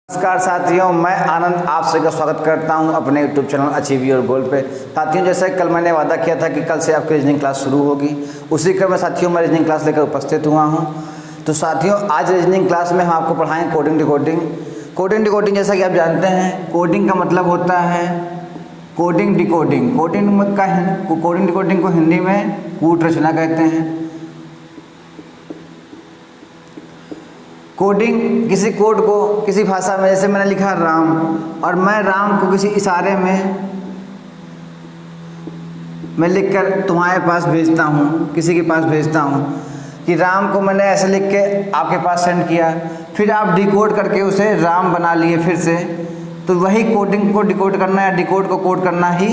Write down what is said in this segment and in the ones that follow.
नमस्कार साथियों, मैं आनंद आप सभी का स्वागत करता हूं अपने YouTube channel achieve your goal पे। साथियों, जैसे कल मैंने वादा किया था कि कल से आपकी रीजनिंग क्लास शुरू होगी, उसी क्रम में साथियों मैं रीजनिंग क्लास लेकर उपस्थित हुआ हूं। तो साथियों, आज रीजनिंग क्लास में हम आपको पढ़ाएंगे कोडिंग डिकोडिंग। कोडिंग डिकोडिंग जैसा कि आप जानते हैं, कोडिंग का मतलब होता है कोडिंग डिकोडिंग। कोडिंग डिकोडिंग को हिंदी में कूट रचना कहते हैं। कोडिंग किसी कोड को किसी भाषा में, जैसे मैंने लिखा राम, और मैं राम को किसी इशारे में मैं लिखकर तुम्हारे पास भेजता हूँ, किसी के पास भेजता हूँ कि राम को मैंने ऐसे लिख के आपके पास सेंड किया, फिर आप डिकोड करके उसे राम बना लिए फिर से। तो वही कोडिंग को डिकोड करना या डिकोड को कोड करना ही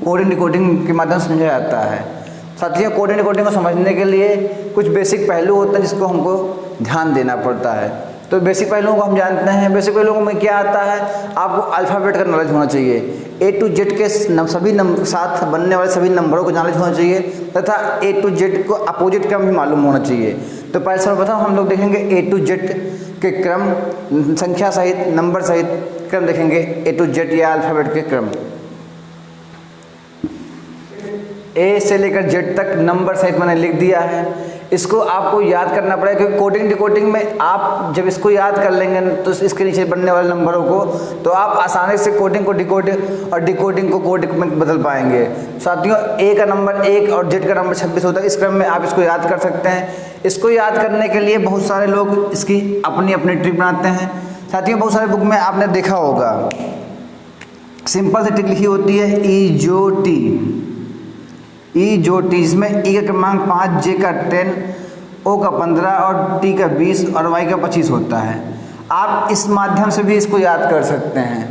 कोडिंग डिकोडिंग के माध्यम से समझा जाता है। साथियों, कोडिंग डिकोडिंग को समझने के लिए कुछ बेसिक पहलू होते हैं जिसको हमको ध्यान देना पड़ता है। तो बेसिक पहलुओं को हम जानते हैं। बेसिक पहलुओं में क्या आता है, आपको अल्फ़ाबेट का नॉलेज होना चाहिए, ए टू जेड के सभी साथ बनने वाले सभी नंबरों को नॉलेज होना चाहिए, तथा ए टू जेड को अपोजिट क्रम भी मालूम होना चाहिए। तो पहले सर्वप्रथम हम लोग देखेंगे ए टू जेड के क्रम, संख्या सहित नंबर सहित क्रम देखेंगे, ए टू जेड या अल्फ़ाबेट के क्रम। ए से लेकर जेड तक नंबर सहित मैंने लिख दिया है। इसको आपको याद करना पड़ेगा, क्योंकि कोडिंग डिकोडिंग में आप जब इसको याद कर लेंगे तो इसके नीचे बनने वाले नंबरों को तो आप आसानी से कोडिंग को डिकोड और डिकोडिंग को कोड में बदल पाएंगे। साथियों, ए का नंबर 1 और जेड का नंबर 26 होता है। इस क्रम में आप इसको याद कर सकते हैं। इसको याद करने के लिए बहुत सारे लोग इसकी अपनी अपनी ट्रिक बनाते हैं। साथियों, बहुत सारे बुक में आपने देखा होगा, सिंपल सी ट्रिक लिखी होती है ई जो टी, जिसमें ई का क्रमांक 5, जे का 10, ओ का 15 और टी का 20 और वाई का 25 होता है। आप इस माध्यम से भी इसको याद कर सकते हैं।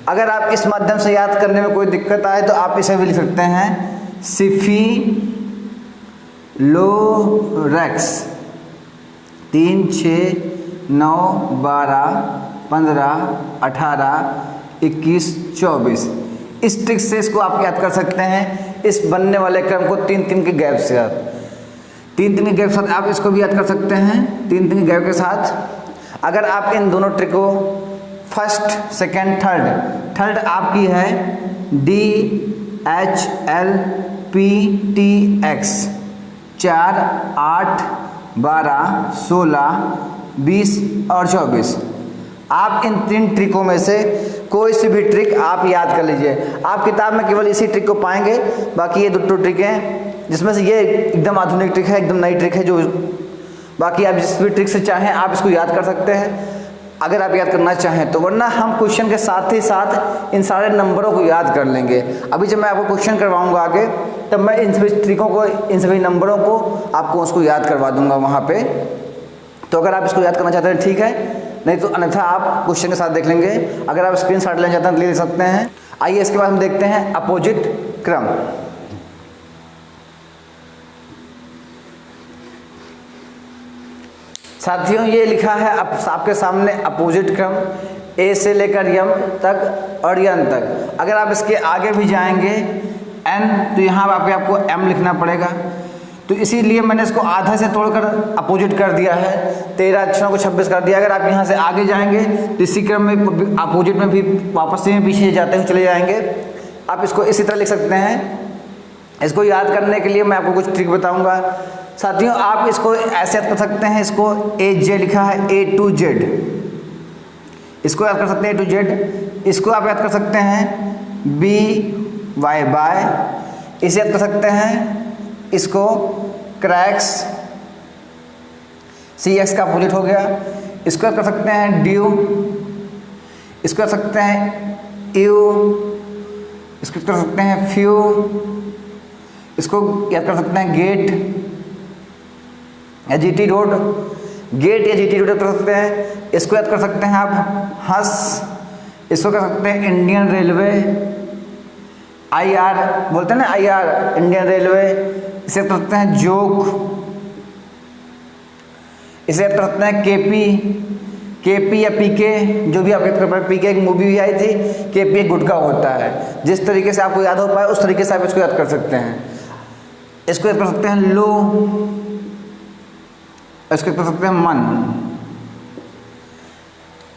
अगर आप इस माध्यम से याद करने में कोई दिक्कत आए तो आप इसे भी लिख सकते हैं सिफिलोरेक्स 3, 6, 9, 12, 15, 18, 21, 24। इस ट्रिक से इसको आप याद कर सकते हैं। इस बनने वाले क्रम को 3-3 के गैप से आप 3-3 के गैप के साथ आप इसको भी याद कर सकते हैं। 3-3 के गैप के साथ अगर आप इन दोनों ट्रिक को फर्स्ट, सेकंड, थर्ड आपकी है DHLPTX 4, 8, 12, 16, 20 और 24। आप इन 3 ट्रिकों में से कोई सी भी ट्रिक आप याद कर लीजिए। आप किताब में केवल इसी ट्रिक को पाएंगे, बाकी ये 2 ट्रिक हैं जिसमें से ये एकदम आधुनिक ट्रिक है, एकदम नई ट्रिक है। जो बाकी आप जिस भी ट्रिक से चाहें आप इसको याद कर सकते हैं, अगर आप याद करना चाहें तो, वरना हम क्वेश्चन के साथ ही साथ इन सारे नंबरों को याद कर लेंगे। अभी जब मैं आपको क्वेश्चन करवाऊँगा आगे, तब मैं इन सभी ट्रिकों को, इन सभी नंबरों को आपको उसको याद करवा दूँगा वहाँ पर। तो अगर आप इसको याद करना चाहते हैं ठीक है, नहीं तो अन्यथा आप क्वेश्चन के साथ देख लेंगे। अगर आप स्क्रीनशॉट लेना चाहते हैं तो ले सकते हैं। आइए इसके बाद हम देखते हैं अपोजिट क्रम। साथियों, ये लिखा है आपके सामने अपोजिट क्रम, ए से लेकर यम तक और यन तक। अगर आप इसके आगे भी जाएंगे एन, तो यहाँ आपको एम लिखना पड़ेगा। तो इसीलिए मैंने इसको आधा से तोड़कर अपोजिट कर दिया है, 13 अक्षरों को 26 कर दिया। अगर आप यहाँ से आगे जाएंगे तो इसी क्रम में अपोजिट में भी वापस से पीछे जाते हुए चले जाएंगे। आप इसको इसी तरह लिख सकते हैं। इसको याद करने के लिए मैं आपको कुछ ट्रिक बताऊंगा। साथियों, आप इसको ऐसे याद कर सकते हैं, इसको AJ लिखा है, A to Z, इसको याद कर सकते हैं A to Z। इसको आप याद कर सकते हैं BY, इसे याद कर सकते हैं, इसको क्रैक्स, CX का अपोजिट हो गया। इसको कर सकते हैं ड्यू, इसको कर सकते हैं यू, इसको कर सकते हैं फ्यू, इसको याद कर सकते हैं गेट या GT रोड, गेट या GT रोड कर सकते हैं। इसको याद कर सकते हैं आप हंस, इसको कर सकते हैं इंडियन रेलवे, IR बोलते हैं ना, IR इंडियन रेलवे। इसे कर सकते हैं जोक, इसे कर सकते हैं KP या PK, जो भी आपके कर पाए। PK एक मूवी भी आई थी, KP एक गुटखा होता है। जिस तरीके से आपको याद हो पाए उस तरीके से आप इसको याद कर सकते हैं। इसको याद कर सकते हैं लो, इसको याद कर सकते हैं मन।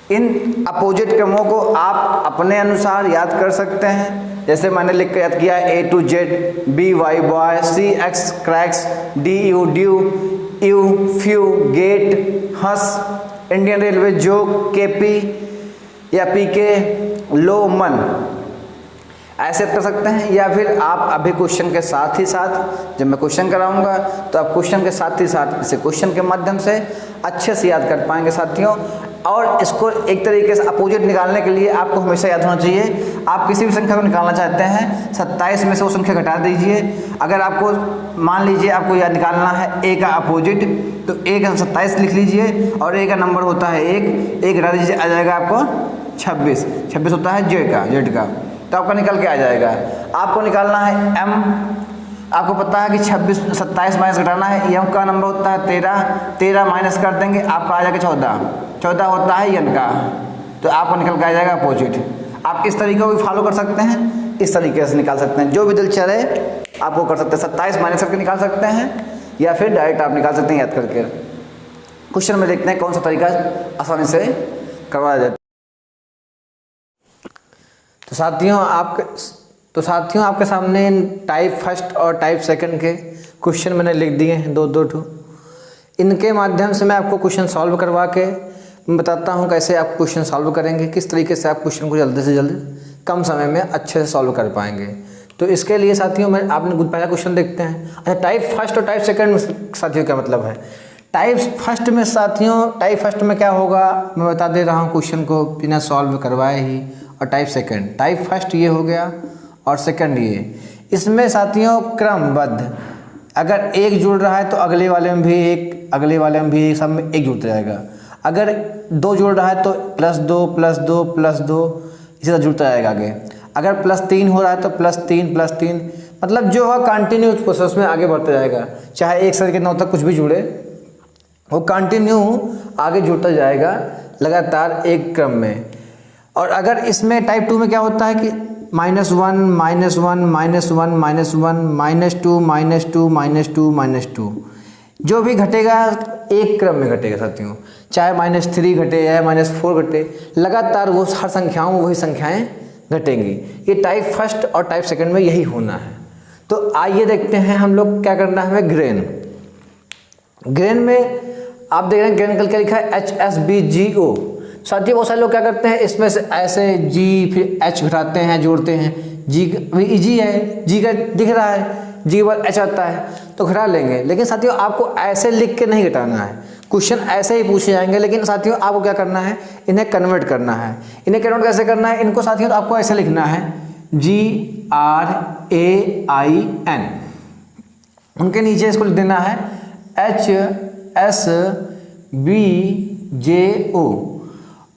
इन अपोजिट क्रमों को आप अपने अनुसार याद कर सकते हैं। जैसे मैंने लिख कर याद किया A to Z, B Y boy, C X cracks, D U due, U few, get हंस, इंडियन रेलवे जोक, KP या PK लो मन, ऐसे कर सकते हैं। या फिर आप अभी क्वेश्चन के साथ ही साथ, जब मैं क्वेश्चन कराऊंगा तो आप क्वेश्चन के साथ ही साथ इसे क्वेश्चन के माध्यम से अच्छे से याद कर पाएंगे साथियों। और इसको एक तरीके से अपोजिट निकालने के लिए आपको हमेशा याद होना चाहिए, आप किसी भी संख्या को निकालना चाहते हैं 27 में से वो संख्या घटा दीजिए। अगर आपको मान लीजिए आपको याद निकालना है A का अपोजिट, तो A का 27 लिख लीजिए और A का नंबर होता है 1 घटा दीजिए, आ जाएगा आपको 26 होता है Z का, तो आपका निकल के आ जाएगा। आपको निकालना है M, आपको पता है कि 27 माइनस घटाना है, M का नंबर होता है 13 माइनस कर देंगे आपका आ जाएगा 14 होता है N का, तो आपको निकल के आ जाएगा अपोजिट। आप इस तरीके को भी फॉलो कर सकते हैं, इस तरीके से निकाल सकते हैं, जो भी दिल चले आपको कर सकते हैं। 27 माइनस करके निकाल सकते हैं या फिर डायरेक्ट आप निकाल सकते हैं याद करके। क्वेश्चन में देखते हैं कौन सा तरीका आसानी से करवाया जाता है। तो साथियों आपके सामने टाइप फर्स्ट और टाइप सेकंड के क्वेश्चन मैंने लिख दिए हैं 2-2। इनके माध्यम से मैं आपको क्वेश्चन सॉल्व करवा के बताता हूँ कैसे आप क्वेश्चन सॉल्व करेंगे, किस तरीके से आप क्वेश्चन को जल्दी से जल्द कम समय में अच्छे से सॉल्व कर पाएंगे। तो इसके लिए साथियों आपने पहला क्वेश्चन देखते हैं। अच्छा, टाइप फर्स्ट और टाइप सेकंड में साथियों क्या मतलब है? टाइप फर्स्ट में क्या होगा मैं बता दे रहा हूँ क्वेश्चन को बिना सॉल्व करवाए ही। और टाइप फर्स्ट ये हो गया और सेकंड ये। इसमें साथियों क्रमबद्ध, अगर एक जुड़ रहा है तो अगले वाले में भी एक, सब में एक जुड़ता जाएगा। अगर 2 जुड़ रहा है तो +2 इसी तरह जुड़ता जाएगा आगे। अगर +3 हो रहा है तो +3, मतलब जो है कंटिन्यूस प्रोसेस में आगे बढ़ता जाएगा। चाहे 1 से 9 तक कुछ भी जुड़े, वो कंटिन्यू आगे जुड़ता जाएगा लगातार एक क्रम में। और अगर इसमें टाइप 2 में क्या होता है कि -1 -2 जो भी घटेगा एक क्रम में घटेगा साथियों, चाहे -3 घटे या -4 घटे, लगातार वो हर संख्याओं में वही संख्याएं घटेंगी। ये टाइप फर्स्ट और टाइप सेकंड में यही होना है। तो आइए देखते हैं हम लोग क्या करना है। ग्रेन में आप देख रहे हैं ग्रेन कल क्या लिखा है HSBGO। साथियों बहुत सारे लोग क्या करते हैं, इसमें से ऐसे G फिर H घटाते हैं, जोड़ते हैं। G है, G का दिख रहा है, G के बाद H आता है तो घटा लेंगे। लेकिन साथियों आपको ऐसे लिख के नहीं घटाना है, क्वेश्चन ऐसे ही पूछे जाएंगे। लेकिन साथियों आपको क्या करना है, इन्हें कन्वर्ट करना है। इन्हें कन्वर्ट कैसे करना है, इनको साथियों आपको ऐसे लिखना है GRAIN, उनके नीचे इसको लिख देना है HSBJO।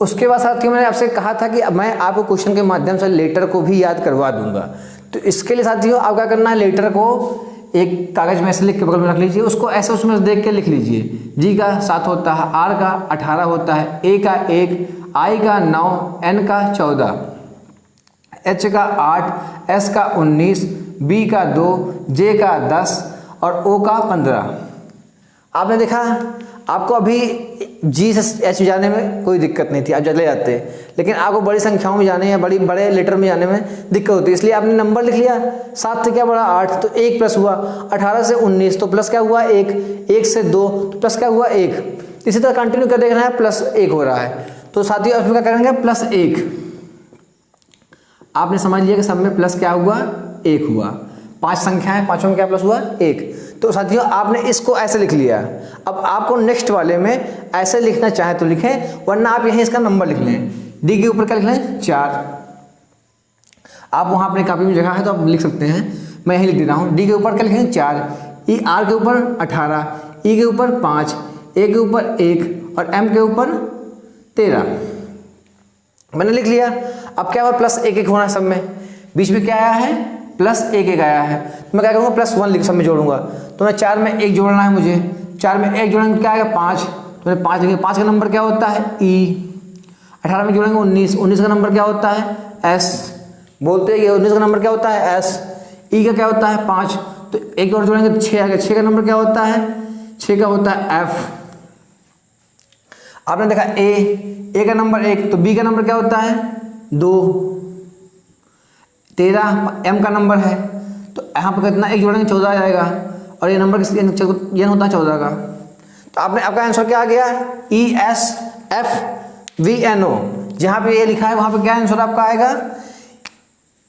उसके बाद साथियों मैंने आपसे कहा था कि मैं आपको क्वेश्चन के माध्यम से लेटर को भी याद करवा दूंगा। तो इसके लिए साथियों आप क्या करना है, लेटर को एक कागज में ऐसे लिख के बगल में रख लीजिए, उसको ऐसे उसमें देख के लिख लीजिए। G का 7 होता है, R का 18 होता है, A का 1, I का 9, N का 14, H का 8, S का 19, B का 2, J का 10 और O का 15। आपने देखा आपको अभी G से H जाने में कोई दिक्कत नहीं थी, आप चले जाते। लेकिन आपको बड़ी संख्याओं में जाने या बड़े लेटर में जाने में दिक्कत होती है, इसलिए आपने नंबर लिख लिया। 7 से क्या बढ़ा 8, तो 1 प्लस हुआ। 18 से 19 तो प्लस क्या हुआ 1, 1 से 2 तो प्लस क्या हुआ 1। इसी तरह कंटिन्यू कर देखना है, +1 हो रहा है। तो साथियों इसमें क्या करेंगे +1। आपने समझ लिया कि सब में प्लस क्या हुआ 1 हुआ। 5 संख्या है, पांचों में क्या प्लस हुआ 1। तो साथियों आपने इसको ऐसे लिख लिया। अब आपको नेक्स्ट वाले में ऐसे लिखना चाहे तो लिखें, वरना आप यहीं इसका नंबर लिख लें। D के ऊपर क्या लिख लें 4। आप वहाँ अपने कॉपी में जगह है तो आप लिख सकते हैं, मैं यहीं लिख दे रहा हूँ। D के ऊपर क्या लिखें 4, R के ऊपर 18, E के ऊपर 5, A के ऊपर 1 और M के ऊपर 13। मैंने लिख लिया। अब क्या हुआ +1 होना सब में, बीच में क्या आया है +1 आया है। तो मैं क्या करूँगा +1 लिख सब में जोड़ूंगा। तो मैं 4 में 1 जोड़ना है मुझे, 4 में 1 जोड़ेंगे क्या आएगा 5। तो मैं 5 लिखेंगे, 5 का नंबर क्या होता है E। 18 में जोड़ेंगे 19 का नंबर क्या होता है S। बोलते हैं 19 का नंबर क्या होता है S। E का क्या होता है 5, तो 1 और जोड़ेंगे 6 आएगा। 6 का नंबर क्या होता है 6 का होता है F। आपने देखा ए का नंबर 1, तो बी का नंबर क्या होता है 2, 13 एम का नंबर है, तो यहाँ पर कितना 1 जोड़ेंगे 14 आ जाएगा, और ये नंबर किसके ये होता है 14 का। तो आपका आंसर क्या आ गया, ESFVNO। जहाँ पे ये लिखा है वहाँ पे क्या आंसर आपका आएगा,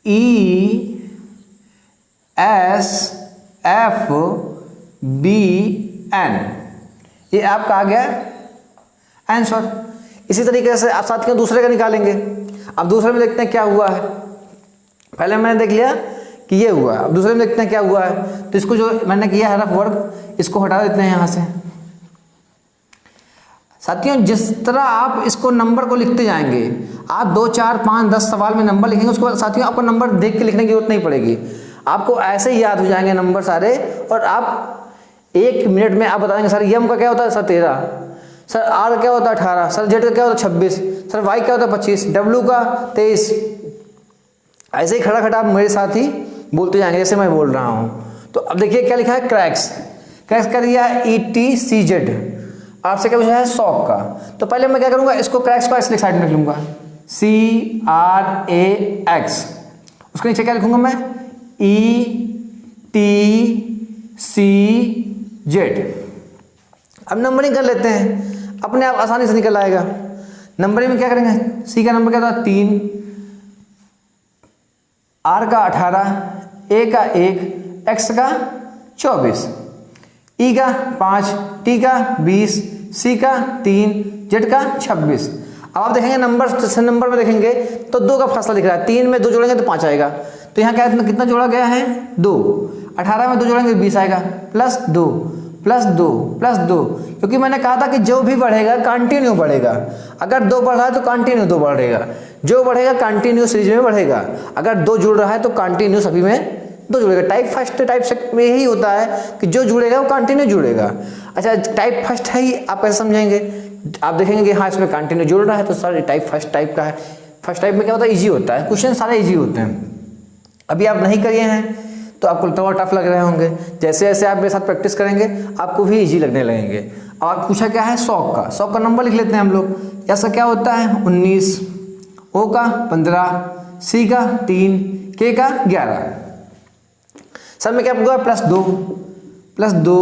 ESFBN, ये आपका आ गया आंसर। इसी तरीके से आप साथियों दूसरे का निकालेंगे। अब दूसरे में देखते हैं क्या हुआ है। पहले मैंने देख लिया कि ये हुआ, अब दूसरे में देखते हैं क्या हुआ है। तो इसको जो मैंने किया है रफ वर्क, इसको हटा देते हैं यहाँ से। साथियों जिस तरह आप इसको नंबर को लिखते जाएंगे, आप 2, 4, 5, 10 सवाल में नंबर लिखेंगे, उसके बाद साथियों आपको नंबर देख के लिखने की जरूरत नहीं पड़ेगी, आपको ऐसे ही याद हो जाएंगे नंबर सारे। और आप 1 मिनट में आप बताएंगे सर एम का क्या होता है सर 13, सर आर का क्या होता है 18, सर जेड का क्या होता है 26, सर वाई क्या होता है 25, डब्ल्यू का 23। ऐसे ही खड़ा खड़ा आप मेरे साथ ही बोलते जाएंगे जैसे मैं बोल रहा हूँ। तो अब देखिए क्या लिखा है, क्रैक्स कर दिया है ETCZ। आपसे क्या पूछा है शॉक का, तो पहले मैं क्या करूँगा, इसको क्रैक्स को ऐसे साइड में लिख लूँगा CRAX। उसके नीचे क्या लिखूँगा मैं, ETCZ। अब नंबरिंग कर लेते हैं, अपने आप आसानी से निकल आएगा। नंबरिंग में क्या करेंगे, सी का नंबर क्या था 3, आर का 18, ए का 1, एक्स का 24, ई का 5, टी का 20, सी का 3, जेड का 26। अब आप देखेंगे नंबर में देखेंगे तो 2 का फासला दिख रहा है, 3 में 2 जोड़ेंगे तो 5 आएगा। तो यहाँ क्या कितना जोड़ा गया है 2, 18 में 2 जोड़ेंगे 20 आएगा, प्लस 2 प्लस 2 प्लस 2, क्योंकि मैंने कहा था कि जो भी बढ़ेगा कंटिन्यू बढ़ेगा। अगर 2 बढ़ रहा है तो कंटिन्यू 2 बढ़ेगा, जो बढ़ेगा कंटिन्यू सीरीज में बढ़ेगा। अगर 2 जुड़ रहा है तो कंटिन्यू सभी में 2 जुड़ेगा। टाइप फर्स्ट टाइप सेकंड में यही होता है कि जो जुड़ेगा वो कंटिन्यू जुड़ेगा। अच्छा टाइप फर्स्ट है ही, आप कैसे समझेंगे, आप देखेंगे कि हाँ इसमें कंटिन्यू जुड़ रहा है तो सर टाइप फर्स्ट टाइप का है। फर्स्ट टाइप में क्या होता है, ईजी होता है, क्वेश्चन सारे ईजी होते हैं। अभी आप नहीं करिए हैं तो आपको थोड़ा टफ लग रहे होंगे, जैसे जैसे आप मेरे साथ प्रैक्टिस करेंगे आपको भी इजी लगने लगेंगे। और पूछा क्या है शॉक का नंबर लिख लेते हैं हम लोग। ऐसा क्या होता है 19, ओ का 15, सी का 3, के का 11। सब में क्या होगा +2 +2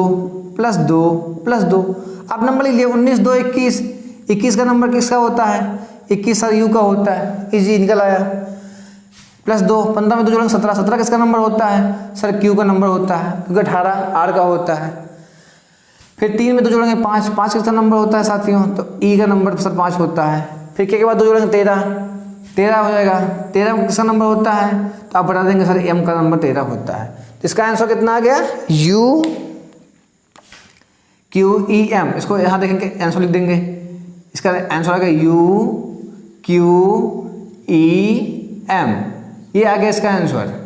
+2 +2। आप नंबर लिख लिए 19, 2, 21। 21 का नंबर किसका होता है, 21 सर यू का होता है, इजी निकल आया। +2, 15 में 2 जोड़ेंगे 17, 17 किसका नंबर होता है सर क्यू का नंबर होता है, क्योंकि 18 आर का होता है। फिर 3 में 2 जोड़ेंगे 5, 5 किसका नंबर होता है साथियों, तो ई का नंबर सर 5 होता है। फिर के बाद 2 जोड़ेंगे 13, 13 हो जाएगा। 13 में किसका नंबर होता है, तो आप बता देंगे सर एम का नंबर 13 होता है। तो इसका आंसर कितना आ गया UQEM। इसको यहाँ देखेंगे आंसर लिख देंगे, इसका आंसर आ गया UQEM, ये आ गया इसका आंसर।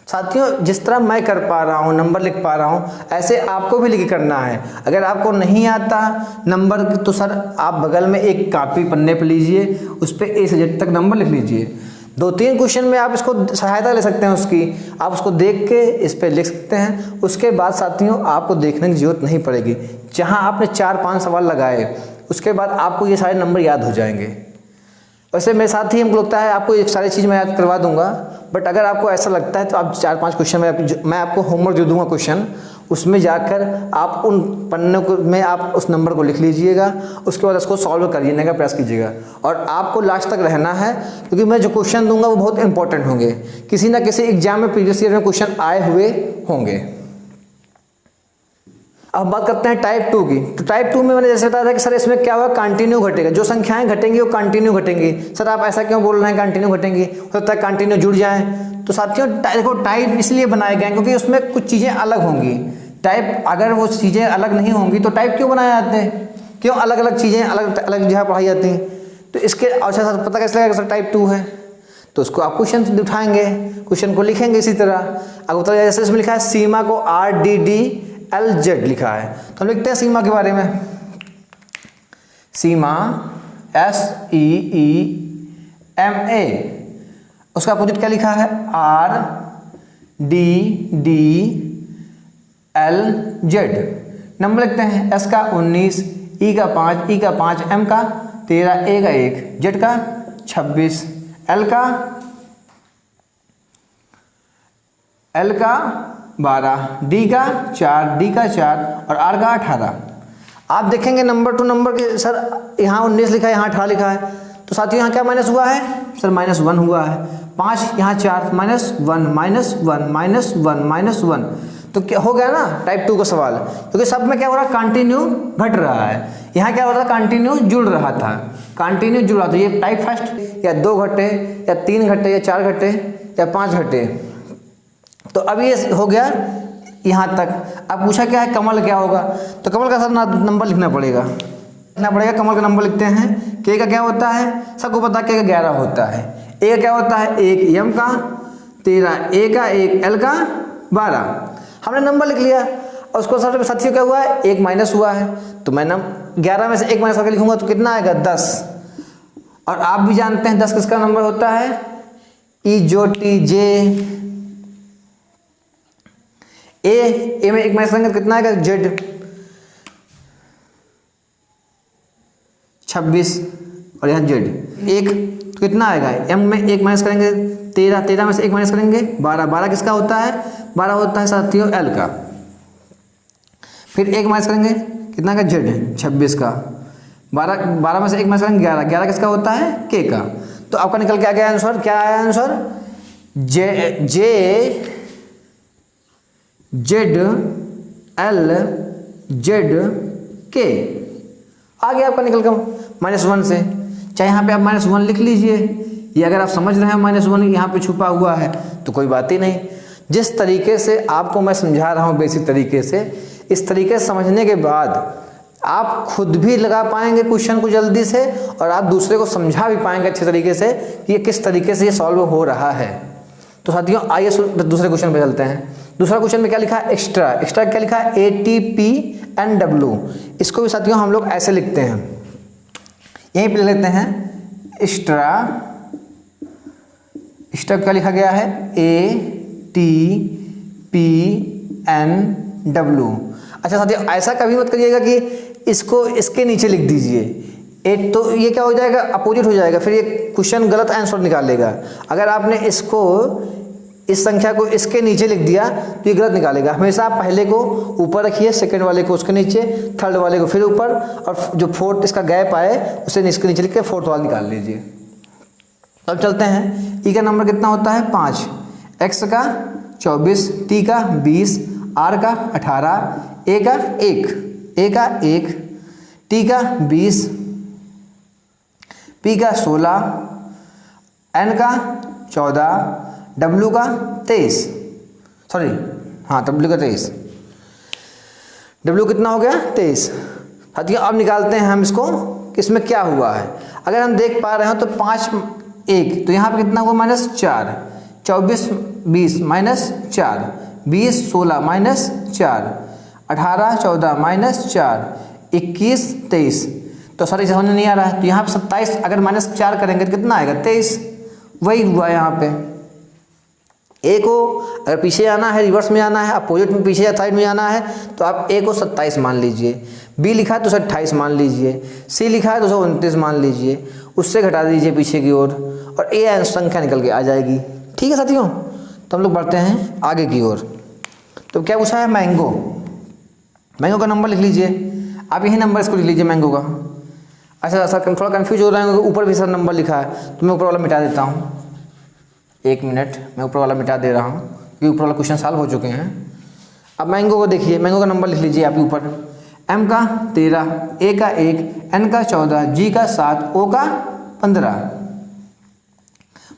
साथियों जिस तरह मैं कर पा रहा हूँ, नंबर लिख पा रहा हूँ, ऐसे आपको भी लिख करना है। अगर आपको नहीं आता नंबर तो सर आप बगल में एक कापी पन्ने पर लीजिए, उस पर A से Z तक नंबर लिख लीजिए। 2-3 क्वेश्चन में आप इसको सहायता ले सकते हैं उसकी, आप उसको देख के इस पर लिख सकते हैं। उसके बाद साथियों आपको देखने की जरूरत नहीं पड़ेगी। जहाँ आपने 4-5 सवाल लगाए उसके बाद आपको ये सारे नंबर याद हो जाएंगे। वैसे मेरे साथ ही हमको लगता है आपको ये सारी चीज़ मैं याद करवा दूंगा, बट अगर आपको ऐसा लगता है तो आप 4-5 क्वेश्चन में मैं आपको होमवर्क जो दूंगा क्वेश्चन, उसमें जाकर आप उन पन्नों को में आप उस नंबर को लिख लीजिएगा, उसके बाद उसको सॉल्व करने का प्रयास कीजिएगा। और आपको लास्ट तक रहना है, क्योंकि मैं जो क्वेश्चन दूंगा वो बहुत इंपॉर्टेंट होंगे, किसी ना किसी एग्जाम में प्रीवियस ईयर में क्वेश्चन आए हुए होंगे। अब बात करते हैं टाइप 2 की। तो टाइप 2 में मैंने जैसे बताया था कि सर इसमें क्या होगा, कंटिन्यू घटेगा, जो संख्याएं घटेंगी वो कंटिन्यू घटेंगी। सर आप ऐसा क्यों बोल रहे हैं कंटिन्यू घटेंगी, हो सकता है कंटिन्यू जुड़ जाएं। तो साथियों देखो टाइप इसलिए बनाए गए हैं क्योंकि उसमें कुछ चीज़ें अलग होंगी। टाइप अगर वो चीज़ें अलग नहीं होंगी तो टाइप क्यों बनाए जाते हैं, क्यों अलग अलग चीज़ें अलग अलग जगह पढ़ाई जाती हैं। तो इसके अच्छा सर पता कैसे लगेगा सर टाइप 2 है, तो उसको आप क्वेश्चन उठाएंगे, क्वेश्चन को लिखेंगे इसी तरह। अब जैसे इसमें लिखा है सीमा को RDDLZ लिखा है, तो हम लिखते हैं सीमा के बारे में। सीमा SEEMA, उसका अपोजिट क्या लिखा है RDDLZ। नंबर लिखते हैं, S का 19, ई का 5, एम का 13, ए का 1, जेड का 26, एल का 12, डी का 4 और आर का 18। आप देखेंगे नंबर टू नंबर के सर यहाँ 19 लिखा है, यहाँ 18 लिखा है, तो साथियों यहाँ क्या माइनस हुआ है सर, -1 हुआ है। 5 यहाँ 4, -1, तो क्या हो गया ना टाइप 2 का सवाल, क्योंकि सब में क्या हो रहा है, कंटिन्यू घट रहा है। यहाँ क्या हो रहा था, कंटिन्यू जुड़ रहा था, कंटिन्यू जुड़ा था। ये टाइप फर्स्ट या 2 घटे या 3 घटे या 4 घटे या 5 घटे, तो अब ये हो गया यहाँ तक। अब पूछा क्या है कमल क्या होगा, तो कमल का सर नंबर लिखना पड़ेगा, कमल का नंबर लिखते हैं। के का क्या होता है, सबको पता के का 11 होता है, ए का क्या होता है 1, एम का 13, ए का 1, एल का 12। हमने नंबर लिख लिया और उसको सर साथियों क्या हुआ है, 1 माइनस हुआ है, तो मैं 11 में से 1 माइनस करके लिखूंगा तो कितना आएगा 10। और आप भी जानते हैं 10 किसका नंबर होता है, ई जो टी जे। ए में 1 माइनस करेंगे तो कितना आएगा जेड 26 और यहाँ जेड 1, तो कितना आएगा, एम में 1 माइनस करेंगे 13 में से 1 माइनस करेंगे 12 किसका होता है, 12 होता है साथियों एल का। फिर 1 माइनस करेंगे कितना का जेड 26 का, 12 में से 1 माइनस करेंगे 11 किसका होता है के का। तो आपका निकल के आ गया आंसर, क्या आया आंसर, जेड एल जेड के आ गया आपका निकल कर -1 से। चाहे यहाँ पे आप -1 लिख लीजिए, ये अगर आप समझ रहे हैं -1 यहाँ पे छुपा हुआ है तो कोई बात ही नहीं। जिस तरीके से आपको मैं समझा रहा हूँ बेसिक तरीके से, इस तरीके से समझने के बाद आप खुद भी लगा पाएंगे क्वेश्चन को जल्दी से, और आप दूसरे को समझा भी पाएंगे अच्छे तरीके से कि ये किस तरीके से ये सॉल्व हो रहा है। तो साथियों आइए दूसरे क्वेश्चन पे चलते हैं। दूसरा क्वेश्चन में क्या लिखा है, एक्स्ट्रा क्या लिखा है, ATPNW। इसको भी साथियों हम लोग ऐसे लिखते हैं, यहीं पे लेते हैं एक्स्ट्रा क्या लिखा गया है, ATPNW। अच्छा साथियों ऐसा कभी मत करिएगा कि इसको इसके नीचे लिख दीजिए, तो ये क्या हो जाएगा, अपोजिट हो जाएगा, फिर ये क्वेश्चन गलत आंसर निकालेगा। अगर आपने इसको इस संख्या को इसके नीचे लिख दिया तो ये गलत निकालेगा। हमेशा आप पहले को ऊपर रखिए, सेकंड वाले को उसके नीचे, थर्ड वाले को फिर ऊपर, और जो फोर्थ इसका गैप आए उसे इसके नीचे लिख के फोर्थ वाला निकाल लीजिए। अब चलते हैं, ई का नंबर कितना होता है 5, एक्स का 24, टी का 20, आर का 18, ए का 1, टी का 20, पी का 16, एन का 14, डब्ल्यू का 23, डब्ल्यू का 23, डब्ल्यू कितना हो गया 23। साथियों अब निकालते हैं हम इसको कि इसमें क्या हुआ है। अगर हम देख पा रहे हो तो 5 1, तो यहाँ पे कितना हुआ -4, 24 20 -4, 20 16 -4, 18 14 -4, 21 23। तो सर इसे समझ नहीं आ रहा है, तो यहाँ पे 27 अगर -4 करेंगे तो कितना आएगा 23, वही हुआ यहाँ पे। ए को अगर पीछे आना है, रिवर्स में आना है, अपोजिट में पीछे या साइड में आना है, तो आप ए को 27 मान लीजिए, बी लिखा है तो 28 मान लीजिए, सी लिखा है तो 29 मान लीजिए, उससे घटा दीजिए पीछे की ओर, और ए संख्या निकल के आ जाएगी। ठीक है साथियों, तो हम लोग बढ़ते हैं आगे की ओर। तो क्या पूछा है, मैंगो का नंबर लिख लीजिए, आप यही नंबर इसको लिख लीजिए मैंगो का। अच्छा सर थोड़ा कन्फ्यूज हो रहे हैं, ऊपर भी सर नंबर लिखा है, तो मैं ऊपर वाला मिटा देता हूँ, 1 मिनट, मैं ऊपर वाला मिटा दे रहा हूँ क्योंकि ऊपर वाला क्वेश्चन सॉल्व हो चुके हैं। अब मैंगो को देखिए, मैंगो का नंबर लिख लीजिए आप ऊपर, एम का 13, ए का 1, एन का 14, जी का 7, ओ का 15।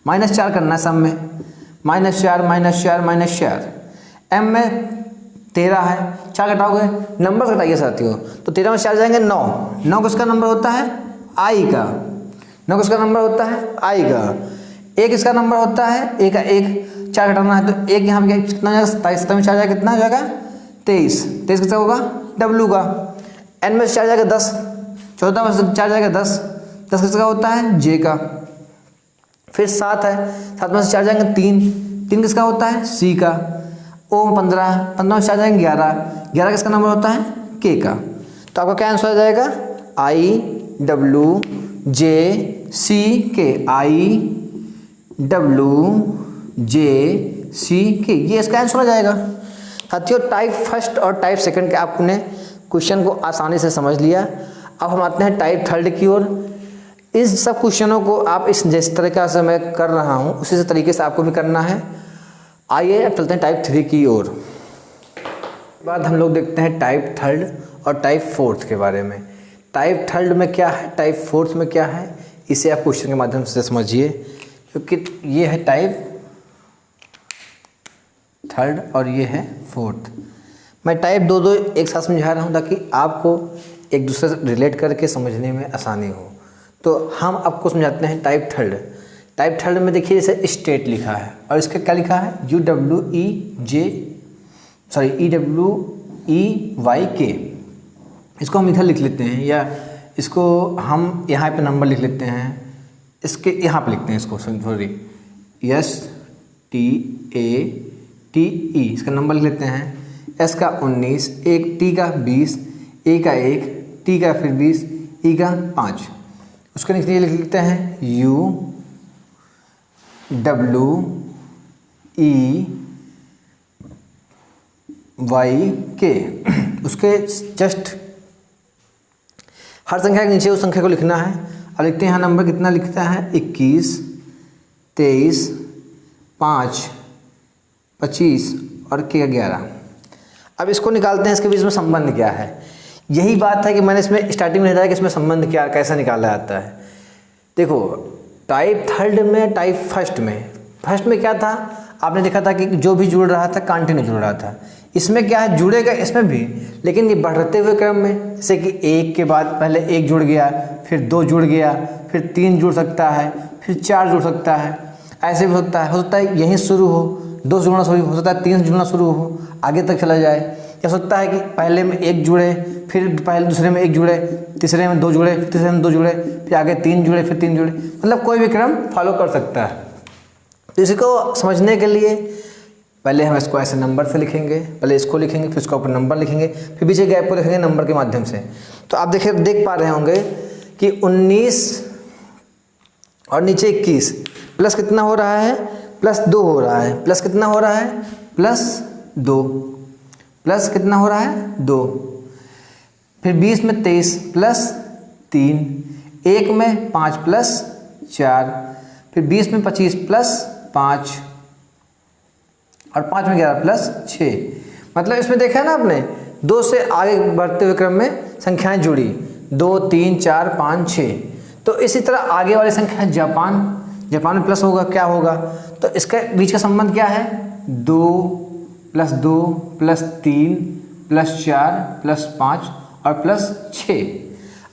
-4 करना है सब में, -4, एम में 13 है, 4 घटाओगे, नंबर घटाइए साथियों, तो 13 में 4 जाएंगे 9 किसका नंबर होता है, आई का। 9 किसका नंबर होता है, आई का। एक इसका नंबर होता है, ए का 1, 4 घटाना है तो 1 यहाँ पे कितना हो जाएगा 27, 27 में 4 जाएगा कितना हो जाएगा 23 किसका होगा, डब्ल्यू का। एन में से 4 जाएगा 10, 14 में से 4 जाएगा 10 किसका होता है, जे का। फिर 7 है, 7 में से 4 जाएंगे 3 किसका होता है, सी का। ओ 15 में से 4 जाएंगे 11 किसका नंबर होता है, के का। तो आपका क्या आंसर आ जाएगा, IWJCK, ये इसका आंसर हो जाएगा। साथियों टाइप फर्स्ट और टाइप सेकंड के आपने क्वेश्चन को आसानी से समझ लिया। अब हम आते हैं टाइप थर्ड की ओर। इस सब क्वेश्चनों को आप इस जिस तरीक़ा से मैं कर रहा हूँ उसी तरीके से आपको भी करना है। आइए अब चलते हैं टाइप थ्री की ओर। बाद हम लोग देखते हैं टाइप थर्ड और टाइप फोर्थ के बारे में। टाइप थर्ड में क्या है, टाइप फोर्थ में क्या है, इसे आप क्वेश्चन के माध्यम से समझिए, क्योंकि ये है टाइप थर्ड और ये है फोर्थ। मैं टाइप दो एक साथ समझा रहा हूँ ताकि आपको एक दूसरे से रिलेट करके समझने में आसानी हो। तो हम आपको समझाते हैं टाइप थर्ड। टाइप थर्ड में देखिए जैसे स्टेट लिखा है और इसका क्या लिखा है, EWEYK। इसको हम इधर लिख लेते हैं या इसको हम यहाँ पे नंबर लिख लेते हैं, इसके यहाँ पे लिखते हैं इसको सॉरी STATE, इसका नंबर लिख लेते हैं। S का 19, एक T का 20, A का 1, T का फिर 20, E का 5। उसके नीचे लिख लेते हैं UWEYK। उसके जस्ट हर संख्या के नीचे उस संख्या को लिखना है। और लिखते हैं यहाँ नंबर कितना लिखता है, 21, 23, 5, 25 और K 11। अब इसको निकालते हैं, इसके बीच में संबंध क्या है। यही बात है कि मैंने इसमें स्टार्टिंग में बताया कि इसमें संबंध क्या कैसे निकाला जाता है। देखो टाइप थर्ड में टाइप फर्स्ट में क्या था, आपने देखा था कि जो भी जुड़ रहा था कंटिन्यू जुड़ रहा था। इसमें क्या है, जुड़ेगा इसमें भी, लेकिन ये बढ़ते हुए क्रम में, जैसे कि एक के बाद पहले एक जुड़ गया, फिर 2 जुड़ गया, फिर 3 जुड़ सकता है, फिर 4 जुड़ सकता है, ऐसे भी हो सकता है यहीं शुरू हो 2 जुड़ना शुरू हो सकता है 3 जुड़ना शुरू हो, आगे तक चला जाए। या सकता है कि पहले में 1 जुड़े, फिर पहले दूसरे में 1 जुड़े, तीसरे में 2 जुड़े, फिर तीसरे में 2 जुड़े, फिर आगे 3 जुड़े, फिर 3 जुड़े, मतलब कोई भी क्रम फॉलो कर सकता है। तो इसको समझने के लिए पहले हम इसको ऐसे नंबर से लिखेंगे, पहले इसको लिखेंगे, फिर इसको ऊपर नंबर लिखेंगे, फिर पीछे गैप को लिखेंगे नंबर के माध्यम से। तो आप देख पा रहे होंगे कि 19 और नीचे 21 प्लस कितना हो रहा है, +2 हो रहा है, प्लस कितना हो रहा है, +2, प्लस कितना हो रहा है 2, फिर 20 में 23 +3, 1 में 5 +4, फिर 20 में 25 +5 और 5 में 11 +6। मतलब इसमें देखा है ना आपने, 2 से आगे बढ़ते हुए क्रम में संख्याएं जुड़ी, 2, 3, 4, 5, 6। तो इसी तरह आगे वाली संख्या जापान में प्लस होगा, क्या होगा, तो इसके बीच का संबंध क्या है, 2 + 2 + 3 + 4 + 5 और +6।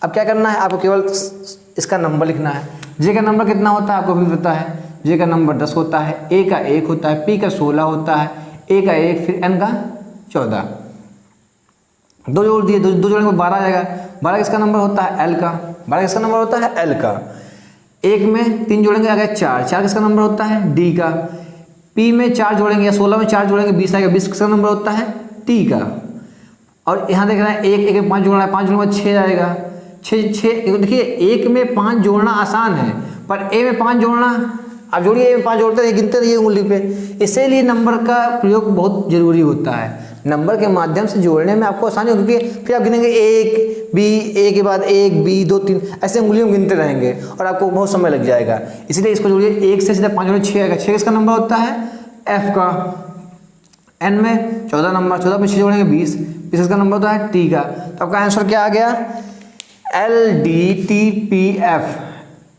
अब क्या करना है, आपको केवल इसका नंबर लिखना है। जे का नंबर कितना होता है आपको भी पता है, जे का नंबर 10 होता है, ए का 1 होता है, पी का 16 होता है, ए का 1, फिर एन का 14। 2 जोड़ दिए, 2 जोड़ने में 12 आ जाएगा। 12 किसका नंबर होता है, एल का। 12 किसका नंबर होता है, एल का। 1 में 3 जोड़ेंगे आ गया 4, 4 किसका नंबर होता है, डी का। पी में 4 जोड़ेंगे या 16 में 4 जोड़ेंगे 20 आएगा, 20 किसका नंबर होता है, टी का। और यहाँ देख रहे हैं 1 में 5 जोड़ना है, 5 जोड़ने 6 आएगा, 6 देखिए 1 में 5 जोड़ना आसान है, पर ए में 5 जोड़ना, आप जोड़िए ए में 5 जोड़ते हैं, गिनते रहिए उंगली पे। इसीलिए नंबर का प्रयोग बहुत जरूरी होता है। नंबर के माध्यम से जोड़ने में आपको आसानी होगी, फिर आप गिनेंगे 1 बी, ए के बाद 1 बी 2 3 ऐसे उंगलियों में गिनते रहेंगे और आपको बहुत समय लग जाएगा। इसलिए इसको जोड़िए, 1 से सीधा 5 जोड़े 6 आएगा। 6 किसका नंबर होता है, एफ का। एन में 14 नंबर, 14 में 6 जोड़ेंगे 20, 20 का नंबर होता है टी का। तो आपका आंसर क्या आ गया, LDTPF,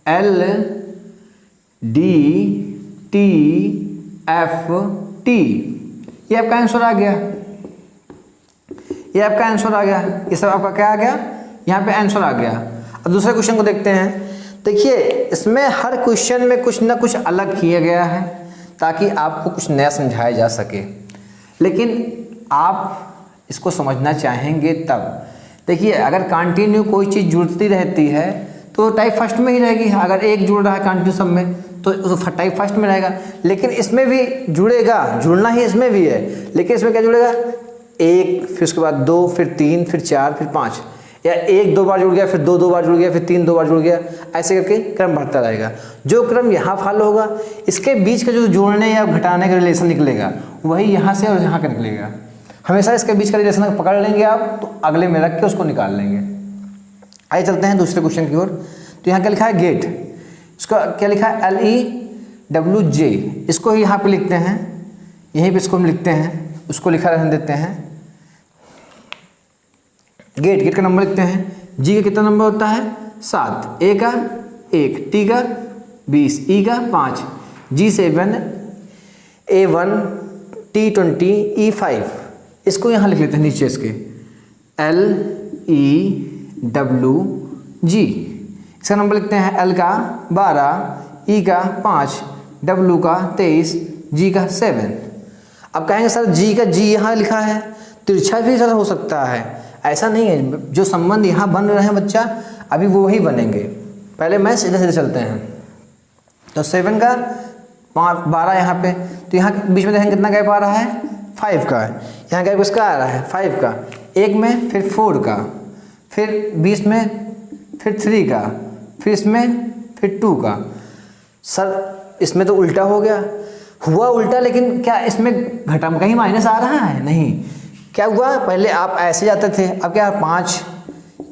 LDTFT। ये आपका आंसर आ गया, ये आपका आंसर आ गया। ये सब आपका क्या आ गया, यहाँ पे आंसर आ गया। अब दूसरे क्वेश्चन को देखते हैं। देखिए इसमें हर क्वेश्चन में कुछ ना कुछ अलग किया गया है ताकि आपको कुछ नया समझाया जा सके, लेकिन आप इसको समझना चाहेंगे तब। देखिए अगर कंटिन्यू कोई चीज़ जुड़ती रहती है तो टाइप फर्स्ट में ही रहेगी। अगर एक जुड़ रहा है कंटिन्यू सब में तो टाइप फर्स्ट में रहेगा, लेकिन इसमें भी जुड़ेगा, जुड़ना ही इसमें भी है, लेकिन इसमें क्या जुड़ेगा, 1, फिर उसके बाद 2, फिर 3, फिर 4, फिर 5। या 1 2 बार जुड़ गया, फिर 2 2 बार जुड़ गया, फिर 3 2 बार जुड़ गया, ऐसे करके क्रम बढ़ता रहेगा। जो क्रम यहाँ फॉलो होगा, इसके बीच का जो जोड़ने या घटाने का रिलेशन निकलेगा वही यहाँ से और यहाँ का निकलेगा। हमेशा इसके बीच का रिलेशन पकड़ लेंगे आप, तो अगले में रख के उसको निकाल लेंगे। आइए चलते हैं दूसरे क्वेश्चन की ओर। तो यहाँ क्या लिखा है, गेट, इसका क्या लिखा है, LEWJ, इसको यहाँ पे लिखते हैं, यहीं पे इसको हम लिखते हैं, उसको लिखा रहने देते हैं। गेट का नंबर लिखते हैं। जी का कितना नंबर होता है, 7, ए का 1, टी का 20, ई का 5, G7, A1, T20, E5, इसको यहाँ लिख लेते हैं नीचे इसके, LEWG। इसका नंबर लिखते हैं, L का 12, E का 5, W का 23, G का 7। अब कहेंगे सर G का G यहाँ लिखा है, तिरछा भी सर हो सकता है। ऐसा नहीं है, जो संबंध यहाँ बन रहे हैं बच्चा अभी वो वही बनेंगे। पहले मैं सीधे सीधे चलते हैं। तो 7 का 12 यहाँ पे, तो यहाँ बीच में देखेंगे कितना गैप आ रहा है, 5 का। यहाँ गैप किसका आ रहा है, 5 का। एक में फिर 4 का, फिर 20 में फिर 3 का, फिर इसमें फिर 2 का। सर इसमें तो उल्टा हो गया, हुआ उल्टा, लेकिन क्या इसमें घटा कहीं माइनस आ रहा है, नहीं। क्या हुआ, पहले आप ऐसे जाते थे, अब क्या 5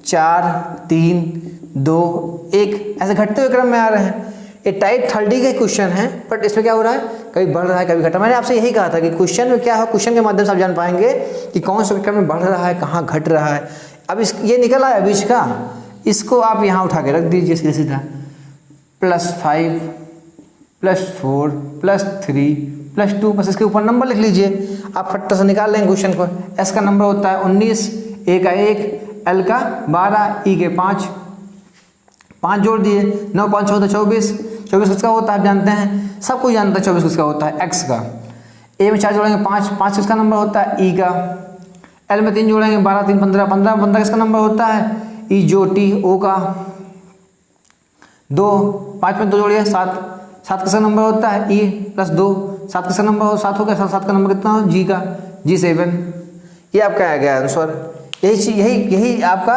4 3 2 1 ऐसे घटते हुए क्रम में आ रहे हैं। ये टाइप 30 का क्वेश्चन है, बट इसमें क्या हो रहा है, कभी बढ़ रहा है कभी घटा। मैंने आपसे यही कहा था कि क्वेश्चन में क्या है, क्वेश्चन के माध्यम से आप जान पाएंगे कि कौन सा क्रम में बढ़ रहा है, कहाँ घट रहा है। अब इस ये निकल आया बीच का, इसको आप यहाँ उठा के रख दीजिए सीधा सीधा, +5 +4 +3 +2, बस इसके ऊपर नंबर लिख लीजिए। आप फट से निकाल लेंगे क्वेश्चन को। एस का नंबर होता है 19, ए का 1, एल का 12, ई के 5 जोड़ दिए, 9 5 14 24 किसका होता है आप जानते हैं, सब कोई जानता है 24 किसका होता है, एक्स का। ए में 4 जोड़ेंगे 5 किसका नंबर होता है, ई का। एल में 3 जोड़ेंगे 12 3 15 किसका नंबर होता है, ई जो टी, ओ का। 2 5 में 2 जोड़िए 7 किसका नंबर होता है, ई +2, 7 किसका नंबर हो, 7 हो गया, 7 का नंबर कितना हो, जी का, G7। ये आपका आ गया आंसर। यही आपका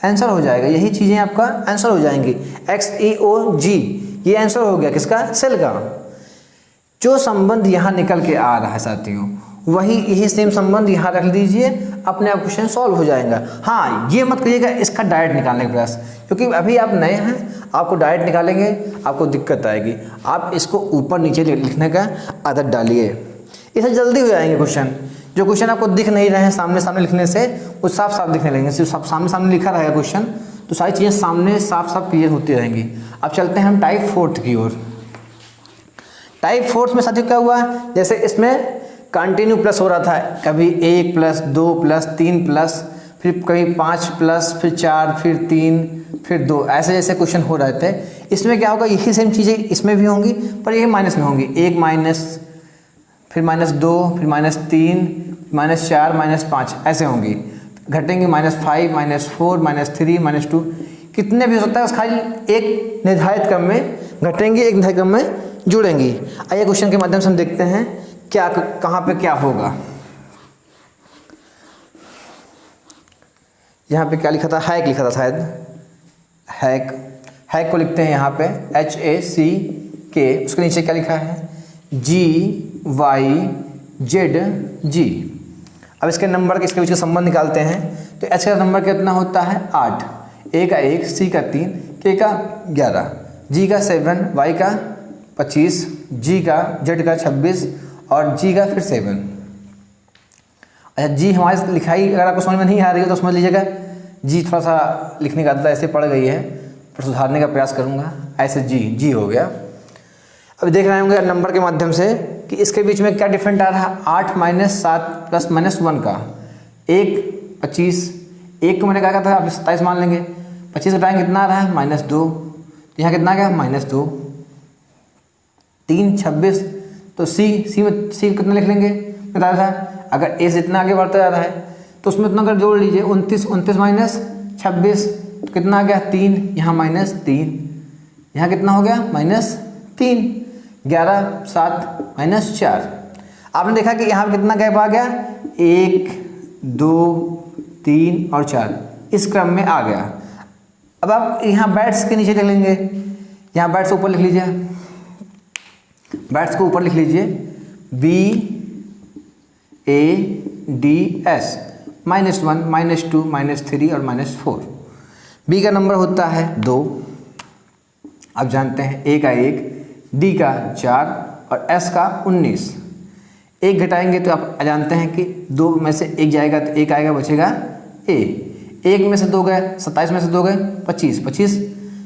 आंसर हो जाएगा, यही चीज़ें आपका आंसर हो जाएंगी। XEOG ये आंसर हो गया किसका, सेल का। जो संबंध यहाँ निकल के आ रहा है साथियों, वही यही सेम संबंध यहाँ रख दीजिए, अपने आप क्वेश्चन सॉल्व हो जाएगा। हाँ, ये मत करिएगा इसका डायरेक्ट निकालने का प्रयास, क्योंकि अभी आप नए हैं, आपको डायरेक्ट निकालेंगे आपको दिक्कत आएगी। आप इसको ऊपर नीचे लिखने का आदत डालिए, इससे जल्दी हो जाएंगे क्वेश्चन। जो क्वेश्चन आपको दिख नहीं रहे हैं सामने सामने लिखने से, वो साफ साफ दिखने लगेंगे। सिर्फ सामने सामने लिखा रहेगा क्वेश्चन, तो सारी चीज़ें सामने साफ साफ क्लियर होती रहेंगी। अब चलते हैं हम टाइप 4 की ओर। टाइप 4 में साथियों क्या हुआ, जैसे इसमें कंटिन्यू प्लस हो रहा था, कभी 1 + 2 + 3 +, फिर कभी 5 +, फिर 4, फिर 3, फिर 2, ऐसे जैसे क्वेश्चन हो रहे थे। इसमें क्या होगा, यही सेम चीज़ें इसमें भी होंगी, पर ये माइनस में होंगी। 1 माइनस, फिर -2, फिर -3, -4, -5 ऐसे होंगी, घटेंगे -5, -4, -3, -2, कितने भी हो सकता है, बस खाली एक निर्धारित क्रम में घटेंगी, एक निर्धारित क्रम में जुड़ेंगी। आइए क्वेश्चन के माध्यम से हम देखते हैं क्या कहाँ पे क्या होगा। यहाँ पे क्या लिखा था, हैक लिखा था शायद, हैक को लिखते हैं यहाँ पे HACK। उसके नीचे क्या लिखा है, GYZG। अब इसके नंबर के इसके बीच का संबंध निकालते हैं। तो H का नंबर कितना होता है, 8, A का 1, C का 3, K का 11, G का 7, Y का 25, G का Z का 26 और G का फिर 7। अच्छा, G हमारी लिखाई अगर आपको समझ में नहीं आ रही है तो समझ लीजिएगा G थोड़ा सा लिखने का आदत ऐसे पड़ गई है, पर सुधारने का प्रयास करूँगा। ऐसे G हो गया। अभी देख रहे होंगे नंबर के माध्यम से कि इसके बीच में क्या डिफरेंट आ रहा है, 8 - 7 + -1 का 1 25, 1 को मैंने कहा था आप 27 मान लेंगे, 25 घटाएंगे कितना आ रहा है, -2, तो यहाँ कितना आ गया, -2, 3 26, तो C कितना लिख लेंगे, बताया था। अगर A से इतना आगे बढ़ता जा रहा है तो उसमें इतना अगर जोड़ लीजिए, 29 -26 तो कितना आ गया, 3, यहाँ -3, यहाँ कितना हो गया, -3, 11 7 -4। आपने देखा कि यहाँ पे कितना गैप आ गया, 1 2 3 और 4, इस क्रम में आ गया। अब आप यहाँ बैट्स के नीचे लिख लेंगे, यहाँ बैट्स ऊपर लिख लीजिए, बैट्स को ऊपर लिख लीजिए BADS -1 -2 -3 और -4। बी का नंबर होता है 2, आप जानते हैं, ए का 1, डी का 4 और एस का 19। एक घटाएंगे तो आप जानते हैं कि 2 में से 1 जाएगा तो 1 आएगा, बचेगा ए। 1 में से 2 गए, 27 में से 2 गए 25, 25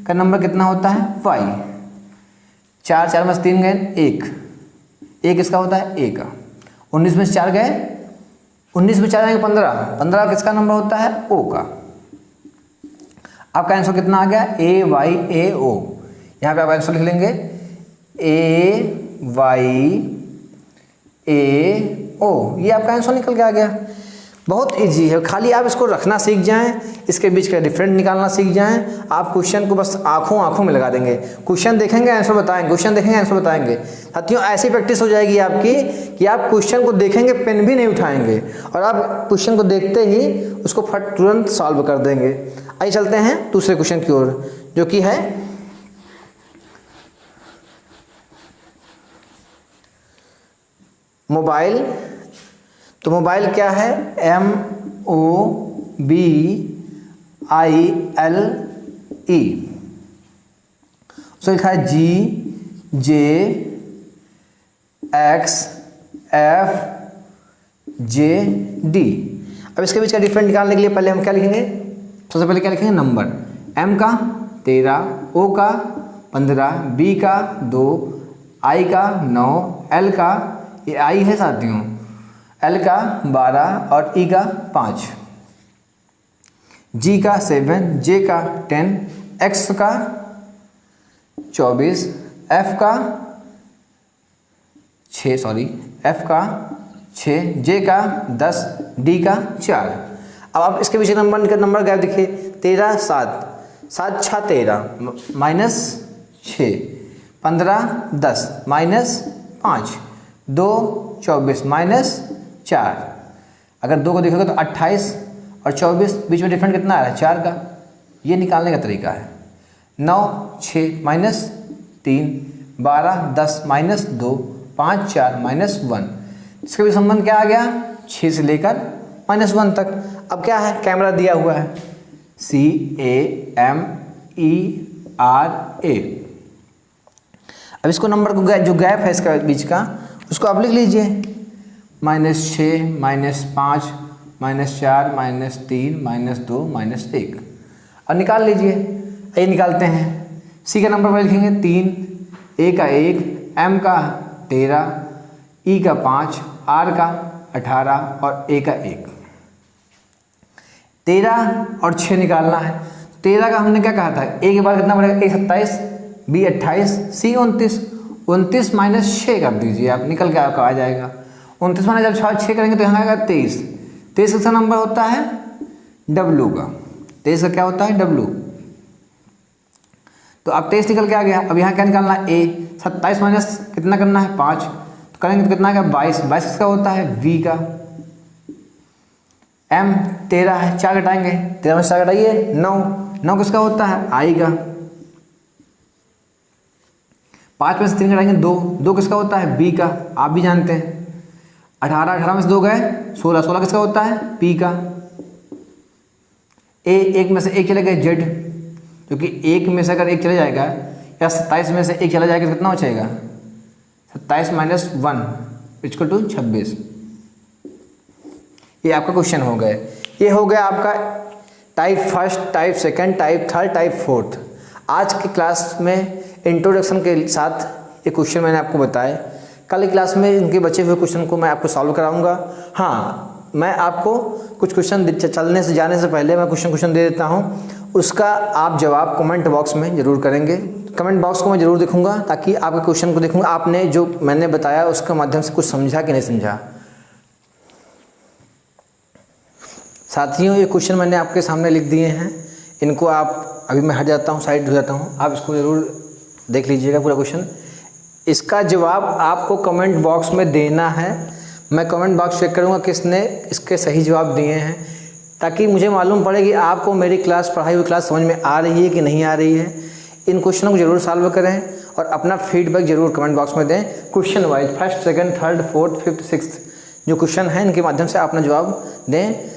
का नंबर कितना होता है वाई। 4 में से 3 गए 1, 1 किसका होता है ए का। 19 में से 4 गए, 19 में 4 आएंगे 15, 15 किसका नंबर होता है ओ का। आपका आंसर कितना आ गया AYAO। यहाँ पे आप आंसर लिख लेंगे AYAO, ये आपका आंसर निकल के आ गया। बहुत इजी है, खाली आप इसको रखना सीख जाएं, इसके बीच का डिफरेंट निकालना सीख जाएं, आप क्वेश्चन को बस आंखों में लगा देंगे। क्वेश्चन देखेंगे आंसर बताएंगे, क्वेश्चन देखेंगे आंसर बताएंगे। साथियों ऐसी प्रैक्टिस हो जाएगी आपकी कि आप क्वेश्चन को देखेंगे, पेन भी नहीं उठाएंगे और आप क्वेश्चन को देखते ही उसको फट तुरंत सॉल्व कर देंगे। आइए चलते हैं दूसरे क्वेश्चन की ओर, जो कि है मोबाइल। तो मोबाइल क्या है, MOBILE। उसको लिखा है GJXFJD। अब इसके बीच का डिफरेंट निकालने के लिए पहले हम क्या लिखेंगे, सबसे पहले क्या लिखेंगे नंबर। M का 13, O का 15, B का 2, I का 9, L का, ये I है साथियों, L का 12 और E का 5, G का 7, J का 10, X का 24, F का 6, J का 10, D का 4। अब आप इसके पीछे नंबर क्या देखिए, 13 7 7 6 13 -6, 15 10 -5, 2 24 -4। अगर 2 को देखोगे तो 28 और 24, बीच में डिफरेंट कितना आ रहा है 4 का। ये निकालने का तरीका है 9 6 -3, 12 10 -2, 5 4 -1। इसका भी संबंध क्या आ गया, 6 से लेकर -1 तक। अब क्या है, कैमरा दिया हुआ है CAMERA। अब इसको नंबर को जो गैप है इसका बीच का, उसको आप लिख लीजिए -6 -5 -4 -3 -2 -1 और निकाल लीजिए। ये निकालते हैं, सी का नंबर पर लिखेंगे 3, ए का 1, एम का 13, ई का 5, आर का 18 और ए का 1। 13 और 6 निकालना है। 13 का हमने क्या कहा था, ए के बाद कितना पड़ेगा, ए 27, बी 28, सी 29। 29 -6 कर दीजिए आप, निकल के आपका आ जाएगा। 29 माइनस जब 6 करेंगे तो यहाँ आएगा 23। 23 का नंबर होता है W का। 23 का क्या होता है W। तो अब 23 निकल के आ गया। अब यहाँ क्या निकालना है, ए 27 माइनस कितना करना है 5, तो करेंगे तो कितना आएगा 22। 22 किसका होता है V का। M 13 है, 4 घटाएंगे, 13 में 4 घटाइए 9। 9 किसका होता है I का। 5 में से 3 घटाएंगे 2। 2 किसका होता है B का, आप भी जानते हैं। 18 में से 2 गए 16। 16 किसका होता है P का। A 1 में से 1 चले गए Z, क्योंकि 1 में से अगर 1 चले जाएगा या 27 में से 1 चला जाएगा तो कितना हो जाएगा 27 माइनस 1 इक्वल टू 26। ये आपका क्वेश्चन हो गए। ये हो गया आपका type first, type second, type third, type fourth. आज की क्लास में इंट्रोडक्शन के साथ ये क्वेश्चन मैंने आपको बताए। कल की क्लास में इनके बचे हुए क्वेश्चन को मैं आपको सॉल्व कराऊंगा। हाँ, मैं आपको कुछ क्वेश्चन चलने से जाने से पहले मैं क्वेश्चन दे देता हूँ, उसका आप जवाब कमेंट बॉक्स में ज़रूर करेंगे। कमेंट बॉक्स को मैं ज़रूर देखूंगा ताकि आपके क्वेश्चन को देखूंगा आपने जो मैंने बताया उसके माध्यम से कुछ समझा कि नहीं समझा। साथियों, ये क्वेश्चन मैंने आपके सामने लिख दिए हैं, इनको आप अभी मैं हट जाता हूँ, साइड हो जाता हूँ, आप इसको ज़रूर देख लीजिएगा पूरा क्वेश्चन। इसका जवाब आपको कमेंट बॉक्स में देना है। मैं कमेंट बॉक्स चेक करूँगा किसने इसके सही जवाब दिए हैं, ताकि मुझे मालूम पड़े कि आपको मेरी क्लास, पढ़ाई हुई क्लास समझ में आ रही है कि नहीं आ रही है। इन क्वेश्चनों को जरूर सॉल्व करें और अपना फीडबैक जरूर कमेंट बॉक्स में दें। Question wise first, second, third, fourth, fifth, sixth जो क्वेश्चन हैं इनके माध्यम से अपना जवाब दें।